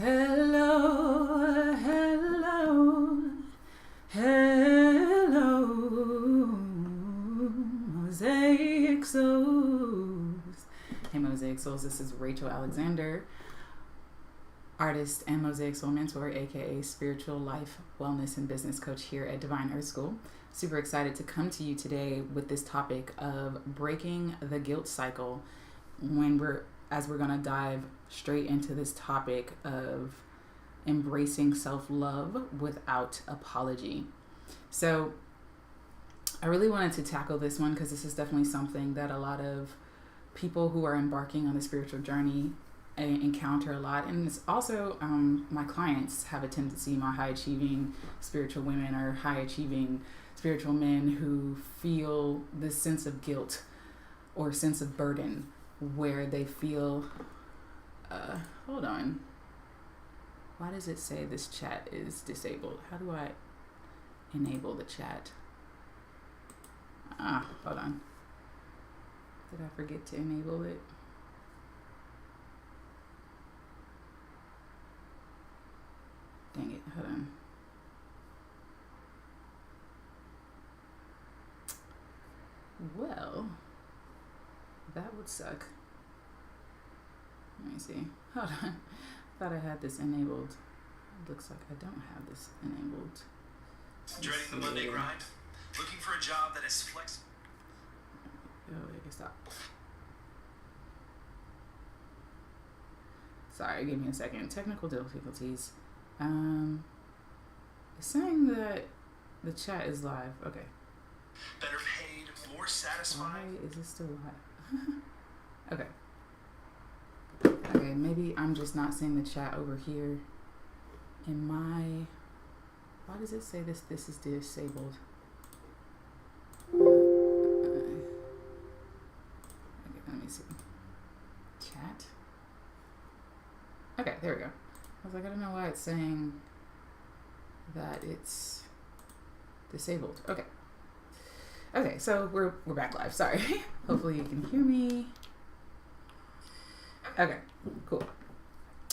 Hello, hello, hello, Mosaic Souls. Hey, Mosaic Souls, this is Rachael Alexander, artist and Mosaic Soul mentor, aka spiritual life, wellness, and business coach here at Divine Earth School. Super excited to come to you today with this topic of breaking the guilt cycle as we're going to dive straight into this topic of embracing self-love without apology. So I really wanted to tackle this one because this is definitely something that a lot of people who are embarking on the spiritual journey encounter a lot. And it's also my clients have a tendency, my high-achieving spiritual women or high-achieving spiritual men who feel this sense of guilt or sense of burden where they feel, hold on, why does it say this chat is disabled? How do I enable the chat? Hold on. Did I forget to enable it? Dang it, hold on. Well, that would suck. Let me see. Hold on. Thought I had this enabled. Looks like I don't have this enabled. Dreading the Monday grind? Looking for a job that is flexible? Oh, wait, stop. Sorry, give me a second. Technical difficulties. It's saying that the chat is live. Okay. Better paid, more satisfying. Why is it still live? Okay. Okay, maybe I'm just not seeing the chat over here in my... Why does it say this is disabled? Okay, let me see. Chat? Okay, there we go. I was like, I don't know why it's saying that it's disabled. Okay. Okay, so we're back live. Sorry. Hopefully you can hear me. Okay, cool.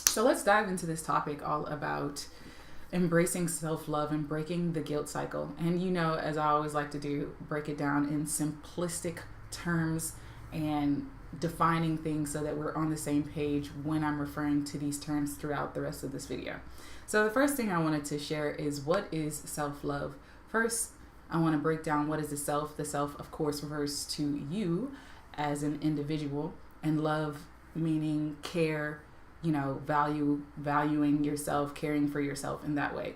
So let's dive into this topic all about embracing self-love and breaking the guilt cycle. And you know, as I always like to do, break it down in simplistic terms and defining things so that we're on the same page when I'm referring to these terms throughout the rest of this video. So the first thing I wanted to share is, what is self-love? First, I want to break down what is the self. The self, of course, refers to you as an individual, and love meaning care, you know, valuing yourself, caring for yourself in that way.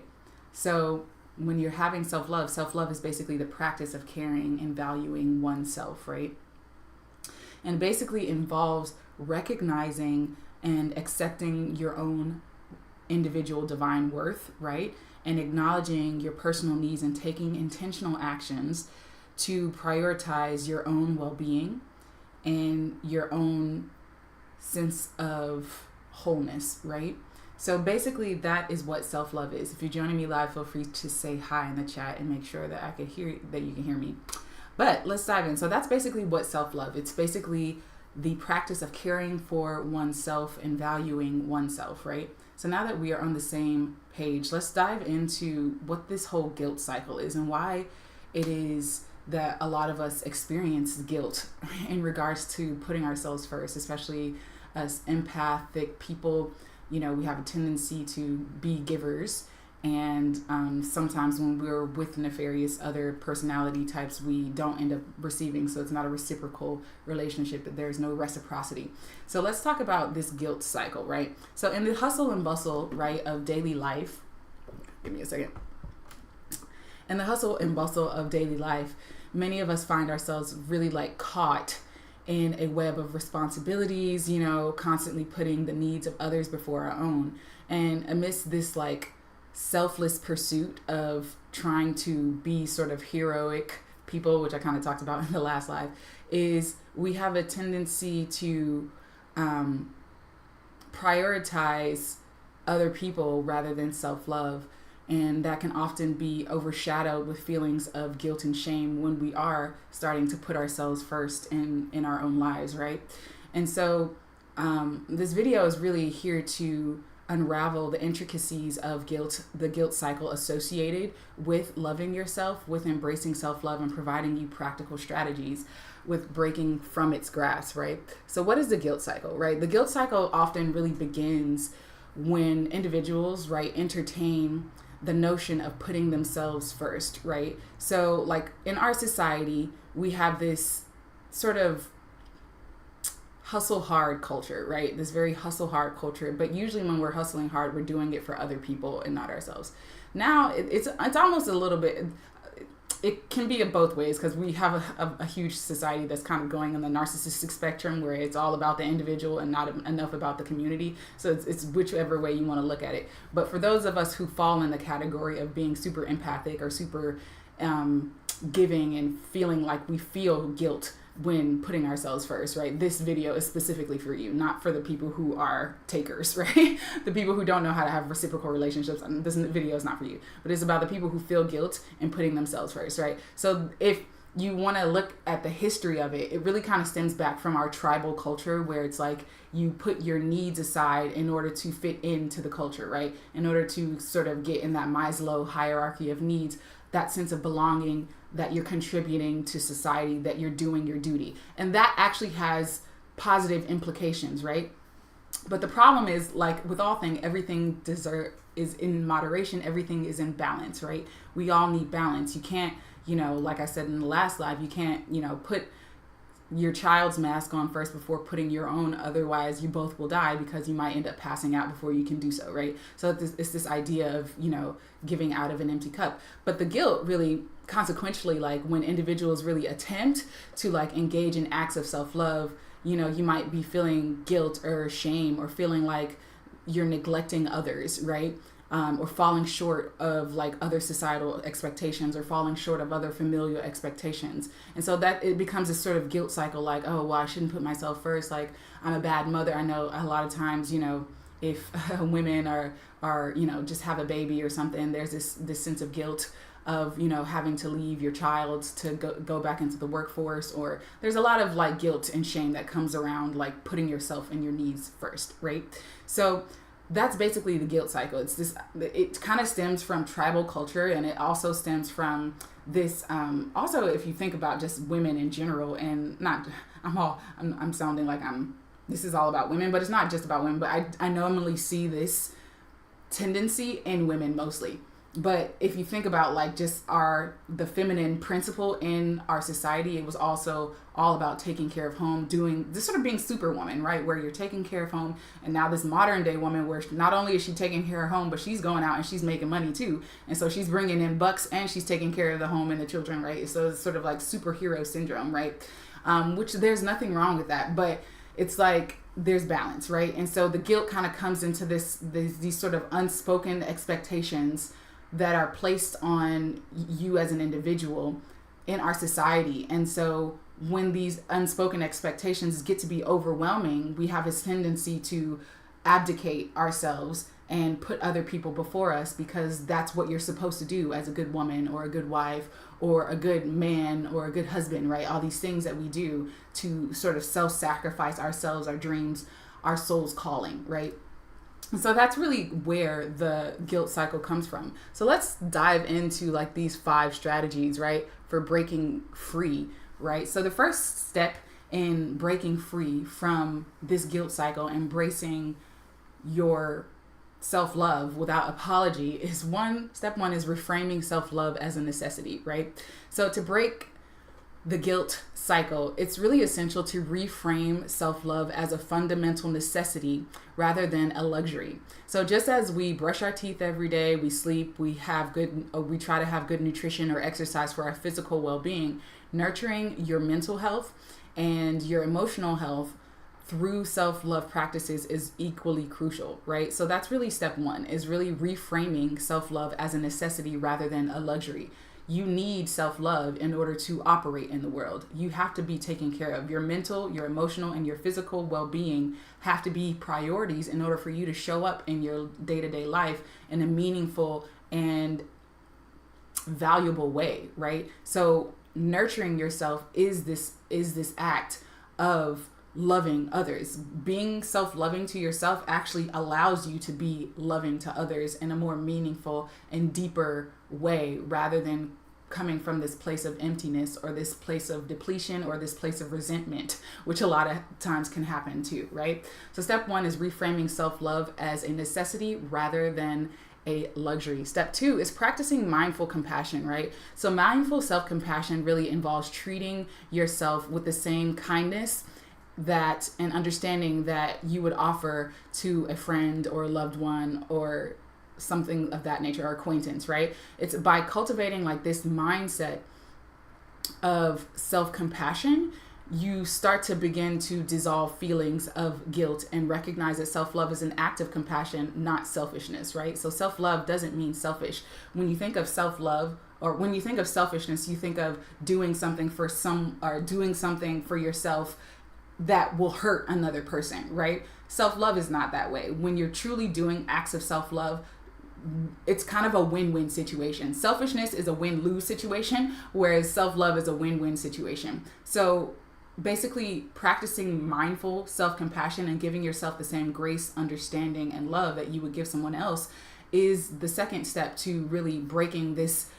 So when you're having self-love, self-love is basically the practice of caring and valuing oneself, right? And basically involves recognizing and accepting your own individual divine worth, right? And acknowledging your personal needs and taking intentional actions to prioritize your own well-being and your own sense of wholeness, right? So basically that is what self-love is. If you're joining me live, feel free to say hi in the chat and make sure that I can hear, that you can hear me. But let's dive in. So that's basically what self-love. It's basically the practice of caring for oneself and valuing oneself, right? So now that we are on the same page, let's dive into what this whole guilt cycle is and why it is that a lot of us experience guilt in regards to putting ourselves first, especially as empathic people. You know, we have a tendency to be givers, and sometimes when we're with nefarious other personality types, we don't end up receiving. So it's not a reciprocal relationship, but there's no reciprocity. So let's talk about this guilt cycle, right? So in the hustle and bustle, right, of daily life, give me a second. In the hustle and bustle of daily life, many of us find ourselves really like caught in a web of responsibilities, you know, constantly putting the needs of others before our own. And amidst this like selfless pursuit of trying to be sort of heroic people, which I kind of talked about in the last live, is we have a tendency to prioritize other people rather than self-love. And that can often be overshadowed with feelings of guilt and shame when we are starting to put ourselves first in our own lives, right? And so this video is really here to unravel the intricacies of guilt, the guilt cycle associated with loving yourself, with embracing self-love, and providing you practical strategies with breaking from its grasp, right? So what is the guilt cycle, right? The guilt cycle often really begins when individuals, right, entertain the notion of putting themselves first, right? So like in our society, we have this sort of hustle hard culture, right? This very hustle hard culture, but usually when we're hustling hard, we're doing it for other people and not ourselves. Now it's almost a little bit, it can be in both ways, because we have a huge society that's kind of going on the narcissistic spectrum where it's all about the individual and not enough about the community. So it's whichever way you want to look at it. But for those of us who fall in the category of being super empathic or super giving and feeling like we feel guilt when putting ourselves first, right? This video is specifically for you, not for the people who are takers, right? The people who don't know how to have reciprocal relationships. And this video is not for you, but it's about the people who feel guilt in putting themselves first, right? So if you want to look at the history of it, it really kind of stems back from our tribal culture, where it's like you put your needs aside in order to fit into the culture, right? In order to sort of get in that Maslow hierarchy of needs, that sense of belonging, that you're contributing to society, that you're doing your duty. And that actually has positive implications, right? But the problem is, like with all things, everything is in moderation, everything is in balance, right? We all need balance. You can't, like I said in the last live, you can't, put your child's mask on first before putting your own. Otherwise, you both will die, because you might end up passing out before you can do so, right? So it's this idea of, giving out of an empty cup. But the guilt really, consequentially, like when individuals really attempt to like engage in acts of self-love, you might be feeling guilt or shame, or feeling like you're neglecting others, right? Or falling short of like other societal expectations, or falling short of other familial expectations. And so that it becomes a sort of guilt cycle, like, oh, well, I shouldn't put myself first. Like, I'm a bad mother. I know a lot of times, if women are, just have a baby or something, there's this sense of guilt of, having to leave your child to go back into the workforce, or there's a lot of like guilt and shame that comes around like putting yourself and your needs first, right? So that's basically the guilt cycle. It kind of stems from tribal culture, and it also stems from this, also if you think about just women in general, and I'm sounding like this is all about women, but it's not just about women, but I normally see this tendency in women mostly. But if you think about like just the feminine principle in our society, it was also all about taking care of home, doing this sort of being superwoman, right? Where you're taking care of home. And now this modern day woman, where not only is she taking care of home, but she's going out and she's making money too. And so she's bringing in bucks, and she's taking care of the home and the children, right? So it's sort of like superhero syndrome, right? Which there's nothing wrong with that, but it's like there's balance, right? And so the guilt kind of comes into these sort of unspoken expectations that are placed on you as an individual in our society. And so when these unspoken expectations get to be overwhelming, we have this tendency to abdicate ourselves and put other people before us, because that's what you're supposed to do as a good woman or a good wife or a good man or a good husband, right? All these things that we do to sort of self-sacrifice ourselves, our dreams, our soul's calling, right? So that's really where the guilt cycle comes from. So let's dive into like these 5 strategies, right, for breaking free, right? So the first step in breaking free from this guilt cycle, embracing your self-love without apology, is step one is reframing self-love as a necessity, right? So to break the guilt cycle, it's really essential to reframe self-love as a fundamental necessity rather than a luxury. So just as we brush our teeth every day, we sleep, we try to have good nutrition or exercise for our physical well-being, nurturing your mental health and your emotional health through self-love practices is equally crucial, right? So that's really step one, is really reframing self-love as a necessity rather than a luxury. You need self-love in order to operate in the world. You have to be taken care of. Your mental, your emotional, and your physical well-being have to be priorities in order for you to show up in your day-to-day life in a meaningful and valuable way, right? So nurturing yourself is this act of loving others. Being self-loving to yourself actually allows you to be loving to others in a more meaningful and deeper way, rather than coming from this place of emptiness or this place of depletion or this place of resentment, which a lot of times can happen too, right? So step 1 is reframing self-love as a necessity rather than a luxury. Step 2 is practicing mindful compassion, right? So mindful self-compassion really involves treating yourself with the same kindness that and understanding that you would offer to a friend or a loved one or something of that nature, or acquaintance, right? It's by cultivating like this mindset of self-compassion, you start to begin to dissolve feelings of guilt and recognize that self-love is an act of compassion, not selfishness, right? So self-love doesn't mean selfish. When you think of self-love, or when you think of selfishness, you think of doing something for doing something for yourself that will hurt another person, right? Self-love is not that way. When you're truly doing acts of self-love, it's kind of a win-win situation. Selfishness is a win-lose situation, whereas self-love is a win-win situation. So basically practicing mindful self-compassion and giving yourself the same grace, understanding, and love that you would give someone else is the second step to really breaking this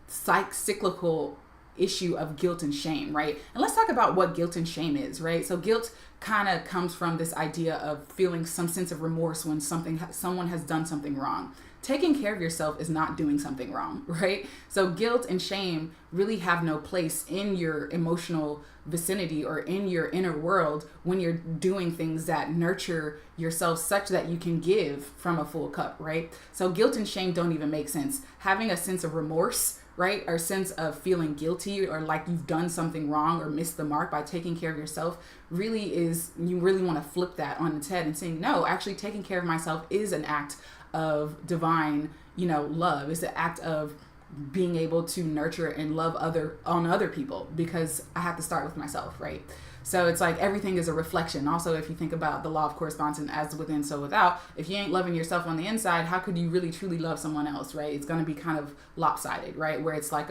cyclical issue of guilt and shame, right? And let's talk about what guilt and shame is, right? So guilt kind of comes from this idea of feeling some sense of remorse when someone has done something wrong. Taking care of yourself is not doing something wrong, right? So guilt and shame really have no place in your emotional vicinity or in your inner world when you're doing things that nurture yourself such that you can give from a full cup, right? So guilt and shame don't even make sense. Having a sense of remorse, right, or sense of feeling guilty or like you've done something wrong or missed the mark by taking care of yourself really is, you really want to flip that on its head and saying, no, actually taking care of myself is an act of divine, love. It's an act of being able to nurture and love other people, because I have to start with myself, right? So it's like everything is a reflection. Also, if you think about the law of correspondence and as within, so without, if you ain't loving yourself on the inside, how could you really truly love someone else, right? It's going to be kind of lopsided, right? Where it's like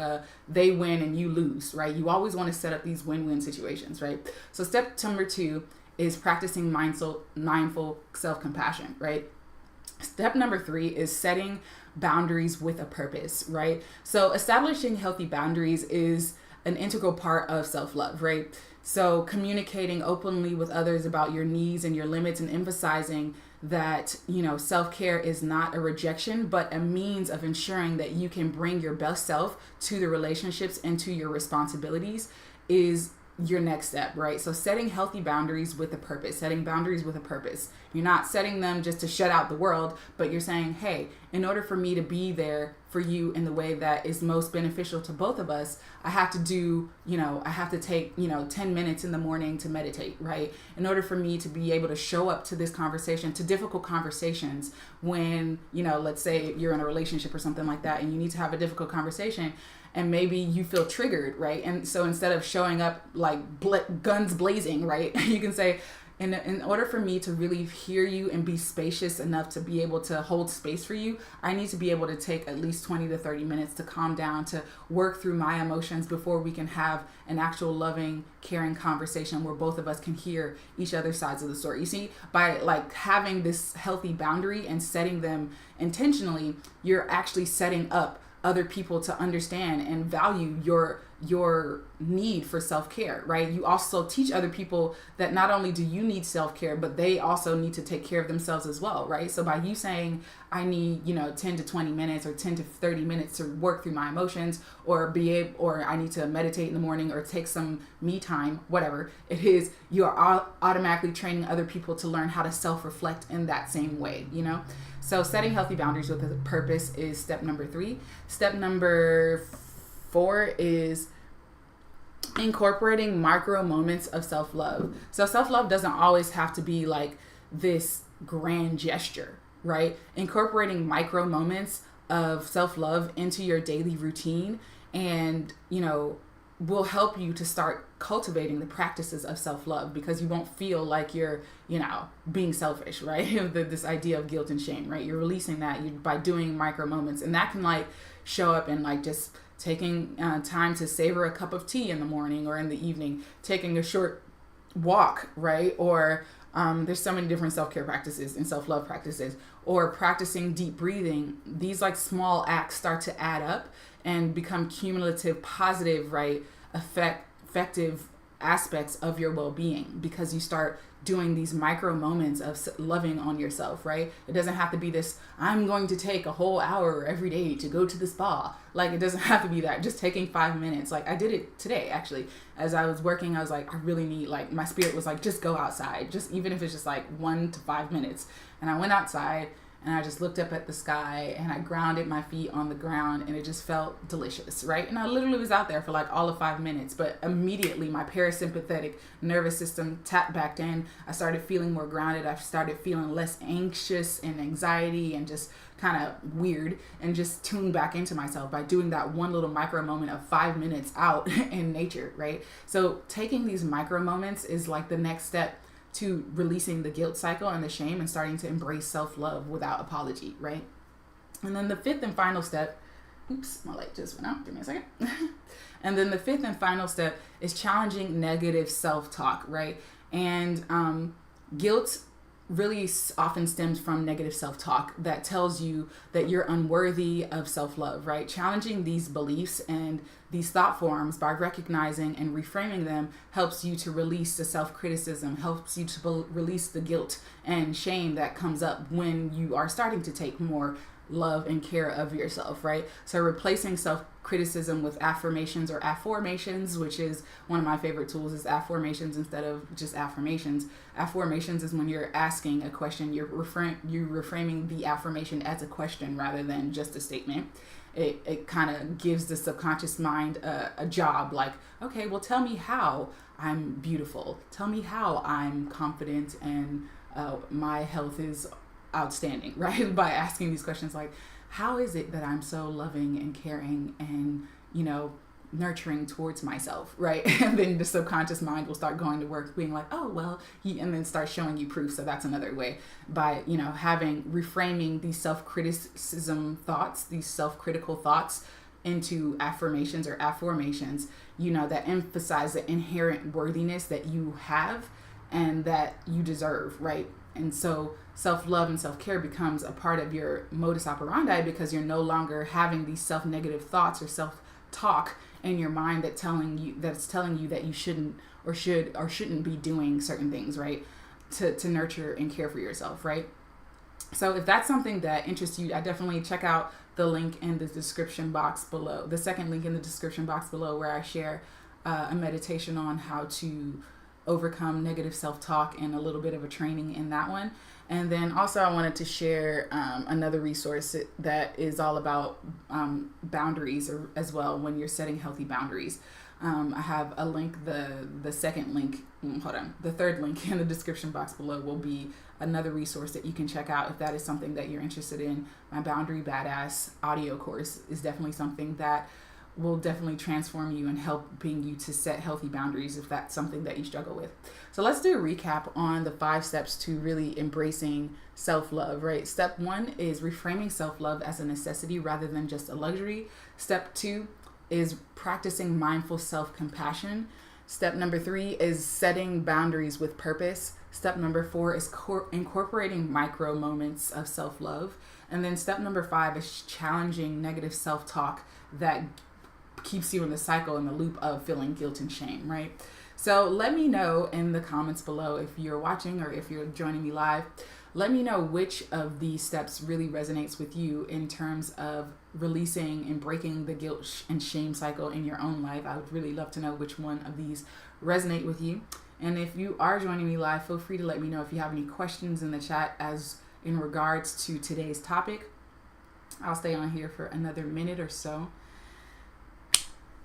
they win and you lose, right? You always want to set up these win-win situations, right? So step number 2 is practicing mindful self-compassion, right? Step number 3 is setting boundaries with a purpose, right? So establishing healthy boundaries is an integral part of self-love, right? So communicating openly with others about your needs and your limits, and emphasizing that, self-care is not a rejection, but a means of ensuring that you can bring your best self to the relationships and to your responsibilities is your next step, right? So setting healthy boundaries with a purpose, You're not setting them just to shut out the world, but you're saying, hey, in order for me to be there for you in the way that is most beneficial to both of us, I have to take 10 minutes in the morning to meditate, right? In order for me to be able to show up to this conversation, to difficult conversations when, let's say you're in a relationship or something like that and you need to have a difficult conversation, and maybe you feel triggered, right? And so instead of showing up like guns blazing, right, you can say, in order for me to really hear you and be spacious enough to be able to hold space for you, I need to be able to take at least 20 to 30 minutes to calm down, to work through my emotions before we can have an actual loving, caring conversation where both of us can hear each other's sides of the story. You see, by like having this healthy boundary and setting them intentionally, you're actually setting up other people to understand and value your need for self-care, right? You also teach other people that not only do you need self-care, but they also need to take care of themselves as well, right? So by you saying, I need, 10 to 20 minutes or 10 to 30 minutes to work through my emotions, or I need to meditate in the morning or take some me time, whatever it is, you are automatically training other people to learn how to self-reflect in that same way, So setting healthy boundaries with a purpose is step number 3. Step number 4 is incorporating micro moments of self-love. So self-love doesn't always have to be like this grand gesture, right? Incorporating micro moments of self-love into your daily routine and, will help you to start cultivating the practices of self-love, because you won't feel like you're, being selfish, right? This idea of guilt and shame, right? You're releasing that by doing micro moments, and that can like show up in like just taking time to savor a cup of tea in the morning or in the evening, taking a short walk, right? Or there's so many different self-care practices and self-love practices, or practicing deep breathing. These like small acts start to add up and become cumulative, positive, right? Effective aspects of your well-being, because you start doing these micro moments of loving on yourself, right? It doesn't have to be this, I'm going to take a whole hour every day to go to the spa. Like, it doesn't have to be that. Just taking 5 minutes. Like, I did it today, actually. As I was working, I was like, I really need, like, my spirit was like, just go outside. Just, even if it's just like 1 to 5 minutes. And I went outside and I just looked up at the sky and I grounded my feet on the ground, and it just felt delicious, right? And I literally was out there for like all of 5 minutes, but immediately my parasympathetic nervous system tapped back in. I started feeling more grounded. I started feeling less anxious and anxiety and just kind of weird, and just tuned back into myself by doing that one little micro moment of 5 minutes out in nature, right? So taking these micro moments is like the next step to releasing the guilt cycle and the shame and starting to embrace self-love without apology, right? And then the fifth and final step, oops, my light just went out, give me a second. And then the fifth and final step is challenging negative self-talk, right? And guilt really often stems from negative self-talk that tells you that you're unworthy of self-love, right? Challenging these beliefs and these thought forms by recognizing and reframing them helps you to release the self-criticism, helps you to release the guilt and shame that comes up when you are starting to take more love and care of yourself, right? So replacing self-criticism with affirmations or afformations, which is one of my favorite tools, is afformations instead of just affirmations. Affirmations is when you're asking a question, you're reframing the affirmation as a question rather than just a statement. It kind of gives the subconscious mind a job, like, okay, well, tell me how I'm beautiful. Tell me how I'm confident and my health is outstanding, right? By asking these questions like, how is it that I'm so loving and caring and, nurturing towards myself, right? And then the subconscious mind will start going to work being like, oh, well, and then start showing you proof. So that's another way, by, reframing these self-criticism thoughts, these self-critical thoughts into affirmations or afformations, that emphasize the inherent worthiness that you have and that you deserve, right? And so self-love and self-care becomes a part of your modus operandi, because you're no longer having these self-negative thoughts or self-talk in your mind that's telling you that you shouldn't or shouldn't be doing certain things, right? To nurture and care for yourself, right? So if that's something that interests you, I definitely check out the link in the description box below, the second link in the description box below, where I share a meditation on how to overcome negative self-talk and a little bit of a training in that one. And then also I wanted to share another resource that is all about boundaries as well, when you're setting healthy boundaries. I have a link, the second link, the third link in the description box below will be another resource that you can check out if that is something that you're interested in. My Boundary Badass audio course is definitely something that will definitely transform you and helping you to set healthy boundaries if that's something that you struggle with. So let's do a recap on the 5 steps to really embracing self-love, right? Step 1 is reframing self-love as a necessity rather than just a luxury. Step 2 is practicing mindful self-compassion. Step number 3 is setting boundaries with purpose. Step number 4 is incorporating micro moments of self-love. And then step number 5 is challenging negative self-talk that keeps you in the cycle, in the loop of feeling guilt and shame, right? So let me know in the comments below, if you're watching or if you're joining me live, let me know which of these steps really resonates with you in terms of releasing and breaking the guilt and shame cycle in your own life. I would really love to know which one of these resonate with you. And if you are joining me live, feel free to let me know if you have any questions in the chat as in regards to today's topic. I'll stay on here for another minute or so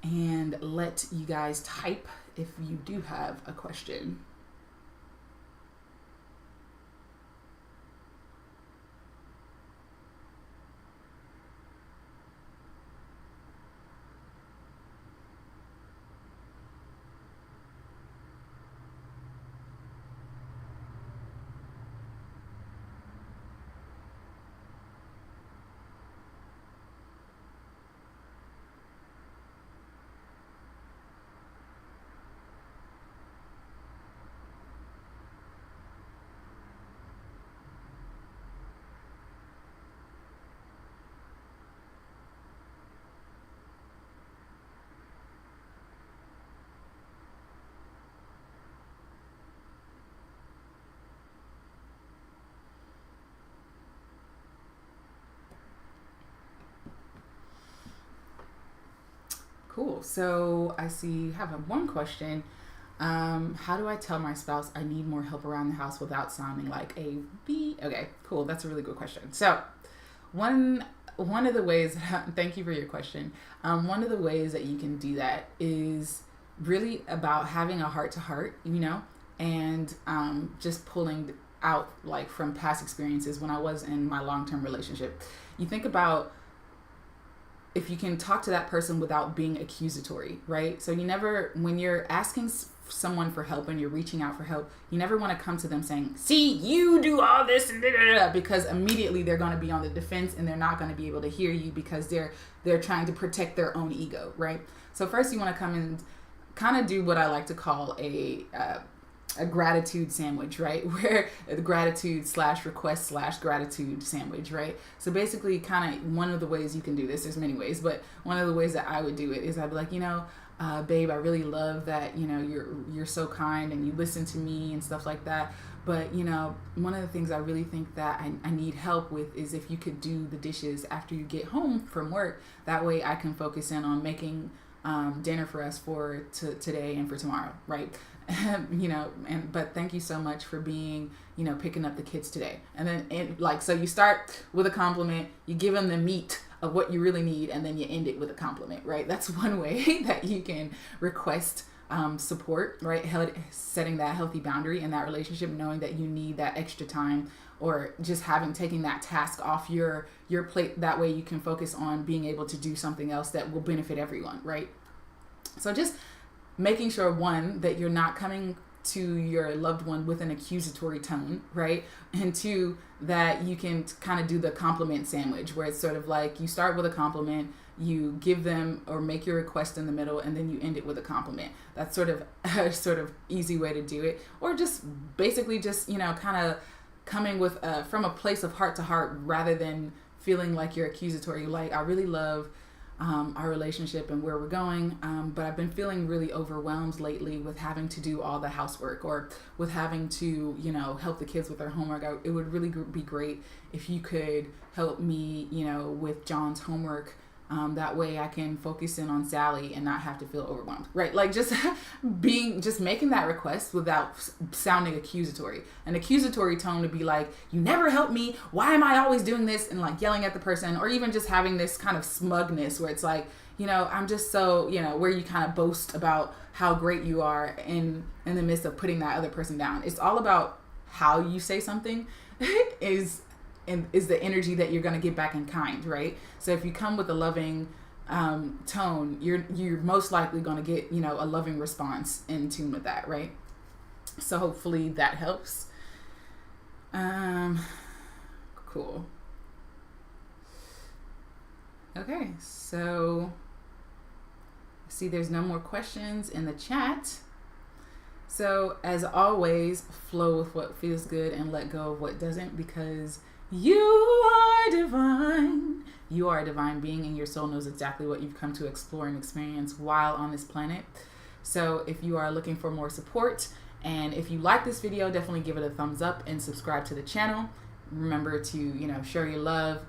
and let you guys type if you do have a question. Cool. So I see you have one question. How do I tell my spouse I need more help around the house without sounding like a bee? Okay, cool. That's a really good question. So one of the ways, thank you for your question. One of the ways that you can do that is really about having a heart to heart, and just pulling out like from past experiences when I was in my long-term relationship. You think about if you can talk to that person without being accusatory, right? So when you're asking someone for help and you're reaching out for help, you never want to come to them saying, see, you do all this and because immediately they're going to be on the defense and they're not going to be able to hear you because they're trying to protect their own ego, right? So first you want to come and kind of do what I like to call a gratitude sandwich, right? Where the gratitude / request / gratitude sandwich, right? So basically kind of one of the ways you can do this, there's many ways, but one of the ways that I would do it is I'd be like, babe, I really love that, you're so kind and you listen to me and stuff like that. But, one of the things I really think that I need help with is if you could do the dishes after you get home from work. That way I can focus in on making dinner for us for today and for tomorrow, right? But thank you so much for being, picking up the kids today. And then so you start with a compliment, you give them the meat of what you really need, and then you end it with a compliment, right? That's one way that you can request support, right? Setting that healthy boundary in that relationship, knowing that you need that extra time, or just taking that task off your plate. That way you can focus on being able to do something else that will benefit everyone, right? So just making sure, one, that you're not coming to your loved one with an accusatory tone, right? And two, that you can kind of do the compliment sandwich, where it's sort of like you start with a compliment, you give them or make your request in the middle, and then you end it with a compliment. That's sort of a easy way to do it. Or just basically just, kind of coming with from a place of heart to heart rather than feeling like you're accusatory. Like, I really love our relationship and where we're going, but I've been feeling really overwhelmed lately with having to do all the housework, or with having to help the kids with their homework. It would really be great if you could help me with John's homework. That way I can focus in on Sally and not have to feel overwhelmed, right? Like just making that request without sounding accusatory. An accusatory tone would be like, you never help me, why am I always doing this? And like yelling at the person, or even just having this kind of smugness where it's like, I'm just so, where you kind of boast about how great you are in the midst of putting that other person down. It's all about how you say something is the energy that you're going to get back in kind, right? So if you come with a loving tone, you're most likely going to get a loving response in tune with that, right? So hopefully that helps. Cool. Okay, so see, there's no more questions in the chat. So as always, flow with what feels good and let go of what doesn't, because you are divine. You are a divine being, and your soul knows exactly what you've come to explore and experience while on this planet. So if you are looking for more support, and if you like this video, definitely give it a thumbs up and subscribe to the channel. Remember to, share your love,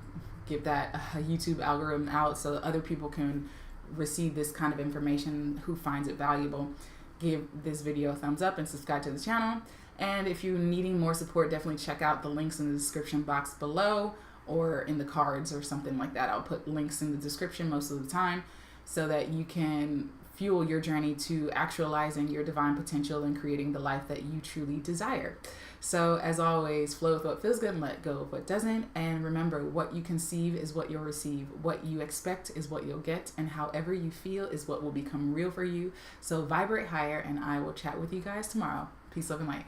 give that YouTube algorithm out so that other people can receive this kind of information who finds it valuable. Give this video a thumbs up and subscribe to the channel. And if you're needing more support, definitely check out the links in the description box below, or in the cards or something like that. I'll put links in the description most of the time so that you can fuel your journey to actualizing your divine potential and creating the life that you truly desire. So as always, flow with what feels good and let go of what doesn't. And remember, what you conceive is what you'll receive. What you expect is what you'll get. And however you feel is what will become real for you. So vibrate higher, and I will chat with you guys tomorrow. Peace, love, and light.